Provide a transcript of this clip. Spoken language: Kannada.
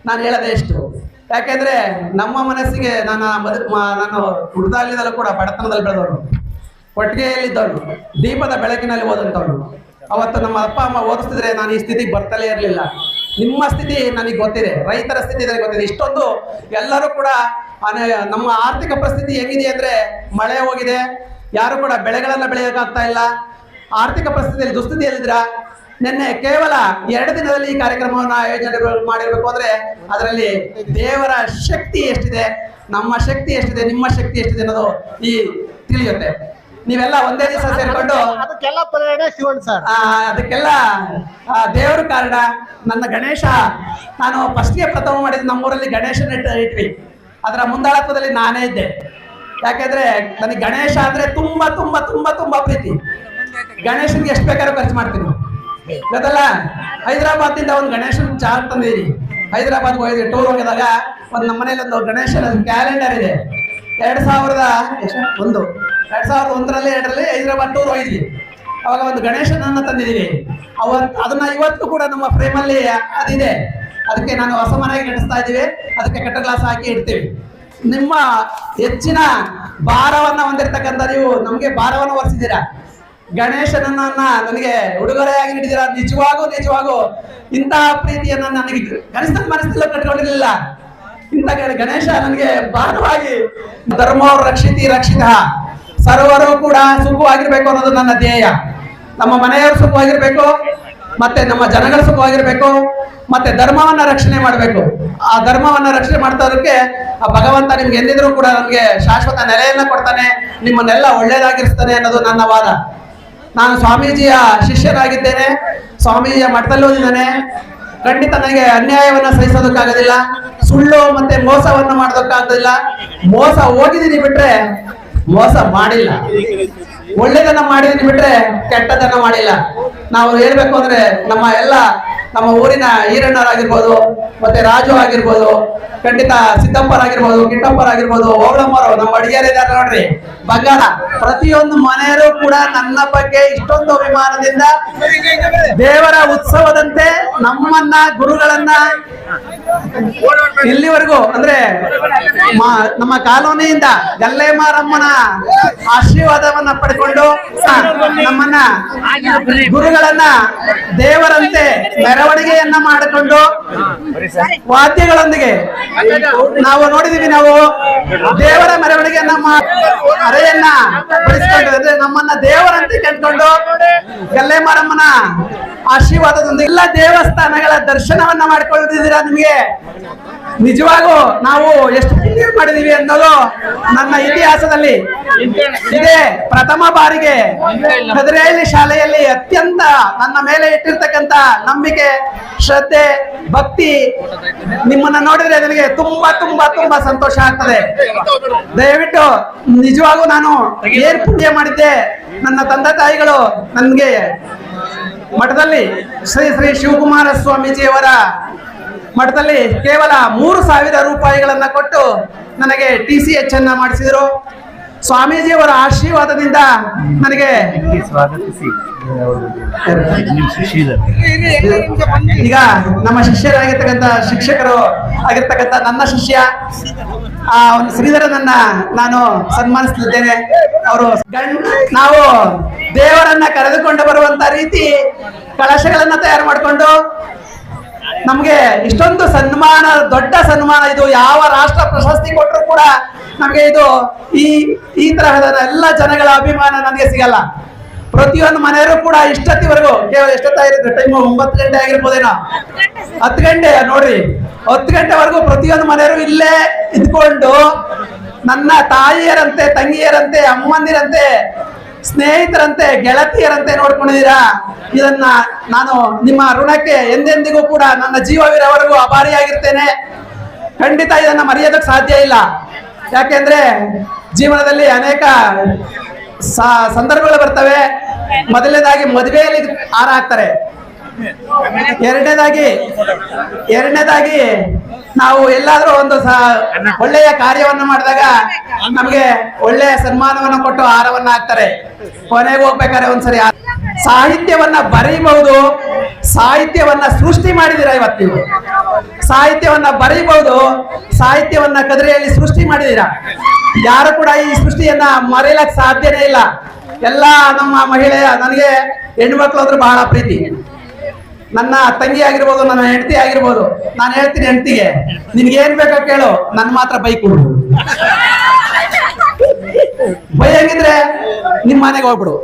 ನಾನು ಹೇಳದೆ ಎಷ್ಟು. ಯಾಕೆಂದ್ರೆ ನಮ್ಮ ಮನಸ್ಸಿಗೆ ನಾನು ಹುಡುದಾಗಲಿದ್ದಲ್ಲೂ ಕೂಡ ಬಡತನದಲ್ಲಿ ಬೆಳೆದವನು, ಕೊಟ್ಟಿಗೆಯಲ್ಲಿದ್ದವನು, ದೀಪದ ಬೆಳಕಿನಲ್ಲಿ ಓದಂಥವನು. ಅವತ್ತು ನಮ್ಮ ಅಪ್ಪ ಅಮ್ಮ ಓದಿಸ್ತಿದ್ರೆ ನಾನು ಈ ಸ್ಥಿತಿಗೆ ಬರ್ತಲೇ ಇರಲಿಲ್ಲ. ನಿಮ್ಮ ಸ್ಥಿತಿ ನನಗೆ ಗೊತ್ತಿದೆ, ರೈತರ ಸ್ಥಿತಿ ನನಗೆ ಗೊತ್ತಿದೆ. ಇಷ್ಟೊಂದು ಎಲ್ಲರೂ ಕೂಡ ನಮ್ಮ ಆರ್ಥಿಕ ಪರಿಸ್ಥಿತಿ ಹೆಂಗಿದೆ ಅಂದ್ರೆ ಮಳೆ ಹೋಗಿದೆ, ಯಾರು ಕೂಡ ಬೆಳೆಗಳನ್ನ ಬೆಳೆಯೋಕ್ಕಾಗ್ತಾ ಇಲ್ಲ, ಆರ್ಥಿಕ ಪರಿಸ್ಥಿತಿಯಲ್ಲಿ ದುಸ್ಥಿತಿಯಲ್ಲಿದ್ದೀರಾ. ನಿನ್ನೆ ಕೇವಲ 2 ದಿನದಲ್ಲಿ ಈ ಕಾರ್ಯಕ್ರಮವನ್ನು ಆಯೋಜನೆ ಮಾಡಿರ್ಬೇಕು ಅಂದ್ರೆ ಅದರಲ್ಲಿ ದೇವರ ಶಕ್ತಿ ಎಷ್ಟಿದೆ, ನಮ್ಮ ಶಕ್ತಿ ಎಷ್ಟಿದೆ, ನಿಮ್ಮ ಶಕ್ತಿ ಎಷ್ಟಿದೆ ಅನ್ನೋದು ಈ ತಿಳಿಯುತ್ತೆ. ನೀವೆಲ್ಲ ಒಂದೇ ದಿವಸ ಸೇರ್ಕೊಂಡು ಅದಕ್ಕೆಲ್ಲ ದೇವರು ಕಾರಣ. ನನ್ನ ಗಣೇಶ ನಾನು ಫಸ್ಟ್ಗೆ ಪ್ರಥಮ ಮಾಡಿದ ನಮ್ಮೂರಲ್ಲಿ ಗಣೇಶನ ಇಟ್ವಿ, ಅದರ ಮುಂದಾಳತ್ವದಲ್ಲಿ ನಾನೇ ಇದ್ದೆ. ಯಾಕೆಂದ್ರೆ ನನಗೆ ಗಣೇಶ ಅಂದ್ರೆ ತುಂಬಾ ತುಂಬಾ ತುಂಬಾ ತುಂಬಾ ಪ್ರೀತಿ. ಗಣೇಶನ್ಗೆ ಎಷ್ಟು ಬೇಕಾದ್ರೂ ಖರ್ಚು ಮಾಡ್ತೀನಿ ಗೊತ್ತಲ್ಲ. ಹೈದರಾಬಾದ್ನಿಂದ ಒಂದು ಗಣೇಶನ್ ಚಾರ್ಟ್ ತಂದಿದ್ದೀನಿ. ಹೈದರಾಬಾದ್ಗೆ ಹೋಗಿದ್ವಿ, ಟೂರ್ ಹೋಗಿದಾಗ ಒಂದು ನಮ್ಮ ಮನೇಲಿ ಒಂದು ಗಣೇಶನ ಕ್ಯಾಲೆಂಡರ್ ಇದೆ. 2001ರಲ್ಲಿ ಹೈದರಾಬಾದ್ ಟೂರ್ ಹೋಗಿದ್ವಿ. ಅವಾಗ ಒಂದು ಗಣೇಶನನ್ನ ತಂದಿದ್ದೀವಿ. ಅದನ್ನ ಇವತ್ತು ಕೂಡ ನಮ್ಮ ಫ್ರೇಮಲ್ಲಿ ಅದಿದೆ. ಅದಕ್ಕೆ ನಾನು ಹೊಸ ಮನೆಗೆ ನಡೆಸ್ತಾ ಇದ್ದೀವಿ, ಅದಕ್ಕೆ ಕಟ್ಟ ಗ್ಲಾಸ್ ಹಾಕಿ ಇಡ್ತೀವಿ. ನಿಮ್ಮ ಹೆಚ್ಚಿನ ಭಾರವನ್ನ ಹೊಂದಿರತಕ್ಕಂಥ ನೀವು ನಮಗೆ ಭಾರವನ್ನು ಹೊರಿಸಿದ್ದೀರಾ. ಗಣೇಶನನ್ನ ನನಗೆ ಉಡುಗೊರೆಯಾಗಿ ನೀಡಿದ್ದೀರಾ. ನಿಜವಾಗೂ ಇಂತಹ ಪ್ರೀತಿಯನ್ನ ನನಗೆ ಕನಿಷ್ಠ ಮನಸ್ಸಲ್ಲೂ ಕಟ್ಕೊಂಡಿರಲಿಲ್ಲ. ಇಂಥ ಗಣೇಶ ನನಗೆ ಭಾರವಾಗಿ ಧರ್ಮೋ ರಕ್ಷಿತ ಸರ್ವರು ಕೂಡ ಸುಖವಾಗಿರ್ಬೇಕು ಅನ್ನೋದು ನನ್ನ ಧ್ಯೇಯ. ನಮ್ಮ ಮನೆಯವರು ಸುಖವಾಗಿರ್ಬೇಕು, ಮತ್ತೆ ನಮ್ಮ ಜನಗಳು ಸುಖವಾಗಿರ್ಬೇಕು, ಮತ್ತೆ ಧರ್ಮವನ್ನ ರಕ್ಷಣೆ ಮಾಡಬೇಕು. ಆ ಧರ್ಮವನ್ನ ರಕ್ಷಣೆ ಮಾಡ್ತೋದಕ್ಕೆ ಆ ಭಗವಂತ ನಿಮ್ಗೆ ಎಂದಿದ್ರು ಕೂಡ ನಮ್ಗೆ ಶಾಶ್ವತ ನೆಲೆಯನ್ನ ಕೊಡ್ತಾನೆ, ನಿಮ್ಮನ್ನೆಲ್ಲ ಒಳ್ಳೇದಾಗಿರ್ಸ್ತಾನೆ ಅನ್ನೋದು ನನ್ನ ವಾದ. ನಾನು ಸ್ವಾಮೀಜಿಯ ಶಿಷ್ಯನಾಗಿದ್ದೇನೆ, ಸ್ವಾಮೀಜಿಯ ಮಠದಲ್ಲಿ ಓದಿದ್ದಾನೆ. ಖಂಡಿತ ನನಗೆ ಅನ್ಯಾಯವನ್ನ ಸಹಿಸೋದಕ್ಕಾಗೋದಿಲ್ಲ, ಸುಳ್ಳು ಮತ್ತೆ ಮೋಸವನ್ನ ಮಾಡೋದಕ್ಕಾಗೋದಿಲ್ಲ. ಮೋಸ ಹೋಗಿದ್ದೀನಿ ಬಿಟ್ರೆ ಮೋಸ ಮಾಡಿಲ್ಲ, ಒಳ್ಳೇದನ್ನ ಮಾಡಿದೀನಿ ಬಿಟ್ರೆ ಕೆಟ್ಟದನ್ನ ಮಾಡಿಲ್ಲ. ನಾವು ಹೇಳ್ಬೇಕು ಅಂದ್ರೆ ನಮ್ಮ ಊರಿನ ಈರಣ್ಣರಾಗಿರ್ಬೋದು, ಮತ್ತೆ ರಾಜು ಆಗಿರ್ಬೋದು, ಖಂಡಿತ ಸಿದ್ದಪ್ಪರಾಗಿರ್ಬೋದು, ಕಿಟ್ಟಪ್ಪರಾಗಿರ್ಬೋದು, ಓಬಳಮ್ಮರು, ನಮ್ಮ ಅಡಿಗೆರಿದ್ದಾರೆ ನೋಡ್ರಿ, ಬಂಗಾರ. ಪ್ರತಿಯೊಂದು ಮನೆಯರು ಕೂಡ ನನ್ನ ಬಗ್ಗೆ ಇಷ್ಟೊಂದು ಅಭಿಮಾನದಿಂದ ದೇವರ ಉತ್ಸವದಂತೆ ನಮ್ಮನ್ನ ಗುರುಗಳನ್ನ ಇಲ್ಲಿವರೆಗೂ ಅಂದ್ರೆ ನಮ್ಮ ಕಾಲೋನಿಯಿಂದ ಗಲ್ಲೆಮಾರಮ್ಮನ ಆಶೀರ್ವಾದವನ್ನ ಪಡ್ಕೊಂಡು ನಮ್ಮನ್ನ ಗುರುಗಳನ್ನ ದೇವರಂತೆ ಮೆರವಣಿಗೆಯನ್ನ ಮಾಡಿಕೊಂಡು ವಾದ್ಯಗಳೊಂದಿಗೆ ನಾವು ನೋಡಿದೀವಿ. ನಾವು ದೇವರ ಮೆರವಣಿಗೆಯನ್ನ ಅರೆಯನ್ನ ಬಡಿಸ್ಕೊಂಡು ಅಂದ್ರೆ ನಮ್ಮನ್ನ ದೇವರಂತೆ ಕಂಡ್ಕೊಂಡು ಗಲ್ಲೆಮಾರಮ್ಮನ ಆಶೀರ್ವಾದದೊಂದಿಗೆ ಎಲ್ಲ ದೇವಸ್ಥಾನಗಳ ದರ್ಶನವನ್ನ ಮಾಡ್ಕೊಂಡಿದ್ದೀರಾ. ನಿಮಗೆ ನಿಜವಾಗೂ ನಾವು ಎಷ್ಟು ಪುಣ್ಯ ಮಾಡಿದೀವಿ ಅನ್ನೋದು ನನ್ನ ಇತಿಹಾಸದಲ್ಲಿ ಇದೇ ಪ್ರಥಮ ಬಾರಿಗೆ ಕದಿರೇಹಳ್ಳಿ ಶಾಲೆಯಲ್ಲಿ ಅತ್ಯಂತ ನನ್ನ ಮೇಲೆ ಇಟ್ಟಿರ್ತಕ್ಕಂಥ ನಂಬಿಕೆ, ಶ್ರದ್ಧೆ, ಭಕ್ತಿ ನಿಮ್ಮನ್ನ ನೋಡಿದ್ರೆ ನನಗೆ ತುಂಬಾ ತುಂಬಾ ತುಂಬಾ ಸಂತೋಷ ಆಗ್ತದೆ. ದಯವಿಟ್ಟು ನಿಜವಾಗೂ ನಾನು ಏನ್ ಪುಣ್ಯ ಮಾಡಿದ್ದೆ. ನನ್ನ ತಂದೆ ತಾಯಿಗಳು ನನಗೆ ಮಠದಲ್ಲಿ ಶ್ರೀ ಶ್ರೀ ಶಿವಕುಮಾರ ಸ್ವಾಮೀಜಿಯವರ ಮಠದಲ್ಲಿ ಕೇವಲ 3,000 ರೂಪಾಯಿಗಳನ್ನ ಕೊಟ್ಟು ನನಗೆ TCH ಅನ್ನ ಮಾಡಿಸಿದ್ರು. ಸ್ವಾಮೀಜಿಯವರ ಆಶೀರ್ವಾದದಿಂದ ನನಗೆ ಈಗ ನಮ್ಮ ಶಿಷ್ಯರಾಗಿರ್ತಕ್ಕಂಥ ಶಿಕ್ಷಕರು ಆಗಿರ್ತಕ್ಕಂಥ ನನ್ನ ಶಿಷ್ಯ ಒಂದು ಶ್ರೀಧರನನ್ನ ನಾನು ಸನ್ಮಾನಿಸ್ತಿದ್ದೇನೆ. ಅವರು ನಾವು ದೇವರನ್ನ ಕರೆದುಕೊಂಡು ಬರುವಂತ ರೀತಿ ಕಳಶಗಳನ್ನ ತಯಾರು ಮಾಡಿಕೊಂಡು ನಮ್ಗೆ ಇಷ್ಟೊಂದು ಸನ್ಮಾನ, ದೊಡ್ಡ ಸನ್ಮಾನ ಇದು. ಯಾವ ರಾಷ್ಟ್ರ ಪ್ರಶಸ್ತಿ ಕೊಟ್ಟರು ಕೂಡ ನಮ್ಗೆ ಇದು ಈ ತರಹದ ಎಲ್ಲ ಜನಗಳ ಅಭಿಮಾನ ನನಗೆ ಸಿಗಲ್ಲ. ಪ್ರತಿಯೊಂದು ಮನೆಯವರು ಕೂಡ ಇಷ್ಟೊತ್ತಿವರೆಗೂ ಕೇವಲ ಎಷ್ಟೊತ್ತಾಗಿರುತ್ತೆ ಟೈಮು 9 ಗಂಟೆ ಆಗಿರ್ಬೋದೇನೋ, 10 ಗಂಟೆ ನೋಡ್ರಿ, 10 ಗಂಟೆವರೆಗೂ ಪ್ರತಿಯೊಂದು ಮನೆಯವರು ಇಲ್ಲೇ ಇದ್ಕೊಂಡು ನನ್ನ ತಾಯಿಯರಂತೆ, ತಂಗಿಯರಂತೆ, ಅಮ್ಮಂದಿರಂತೆ, ಸ್ನೇಹಿತರಂತೆ, ಗೆಳತಿಯರಂತೆ ನೋಡ್ಕೊಂಡಿದ್ದೀರಾ. ಇದನ್ನ ನಾನು ನಿಮ್ಮ ಋಣಕ್ಕೆ ಎಂದೆಂದಿಗೂ ಕೂಡ ನನ್ನ ಜೀವವಿರೋವರೆಗೂ ಅಭಾರಿಯಾಗಿರ್ತೇನೆ. ಖಂಡಿತ ಇದನ್ನ ಮರೆಯೋದಕ್ಕೆ ಸಾಧ್ಯ ಇಲ್ಲ. ಯಾಕೆಂದ್ರೆ ಜೀವನದಲ್ಲಿ ಅನೇಕ ಸಂದರ್ಭಗಳು ಬರ್ತವೆ. ಮೊದಲನೇದಾಗಿ ಮದುವೆಯಲ್ಲಿ ಹಾರ ಹಾಕ್ತಾರೆ, ಎರಡನೇದಾಗಿ ನಾವು ಎಲ್ಲಾದ್ರೂ ಒಂದು ಒಳ್ಳೆಯ ಕಾರ್ಯವನ್ನ ಮಾಡಿದಾಗ ನಮ್ಗೆ ಒಳ್ಳೆಯ ಸನ್ಮಾನವನ್ನ ಕೊಟ್ಟು ಹಾರವನ್ನ ಹಾಕ್ತಾರೆ. ಕೊನೆಗೆ ಹೋಗ್ಬೇಕಾದ್ರೆ ಒಂದ್ಸರಿ ಸಾಹಿತ್ಯವನ್ನ ಬರೀಬಹುದು, ಸಾಹಿತ್ಯವನ್ನ ಸೃಷ್ಟಿ ಮಾಡಿದೀರಾ. ಇವತ್ತು ನೀವು ಸಾಹಿತ್ಯವನ್ನ ಬರೀಬಹುದು, ಸಾಹಿತ್ಯವನ್ನ ಕದರಿಯಲ್ಲಿ ಸೃಷ್ಟಿ ಮಾಡಿದೀರಾ. ಯಾರು ಕೂಡ ಈ ಸೃಷ್ಟಿಯನ್ನ ಮರೆಯಲಕ್ ಸಾಧ್ಯನೇ ಇಲ್ಲ. ಎಲ್ಲ ನಮ್ಮ ಮಹಿಳೆಯ, ನನಗೆ ಹೆಣ್ಮಕ್ಳು ಅಂದ್ರೆ ಬಹಳ ಪ್ರೀತಿ. ನನ್ನ ತಂಗಿ ಆಗಿರ್ಬೋದು, ನನ್ನ ಹೆಂಡತಿ ಆಗಿರ್ಬೋದು. ನಾನು ಹೇಳ್ತೀನಿ ಹೆಂಡತಿಗೆ, ನಿನ್ಗೆ ಏನ್ ಬೇಕೋ ಕೇಳು, ನನ್ ಮಾತ್ರ ಬೈಕ್ ಕೊಡು. ಬೈಯಂಗಿದ್ರೆ ನಿಮ್ ಮನೆಗೆ ಹೋಗ್ಬಿಡು.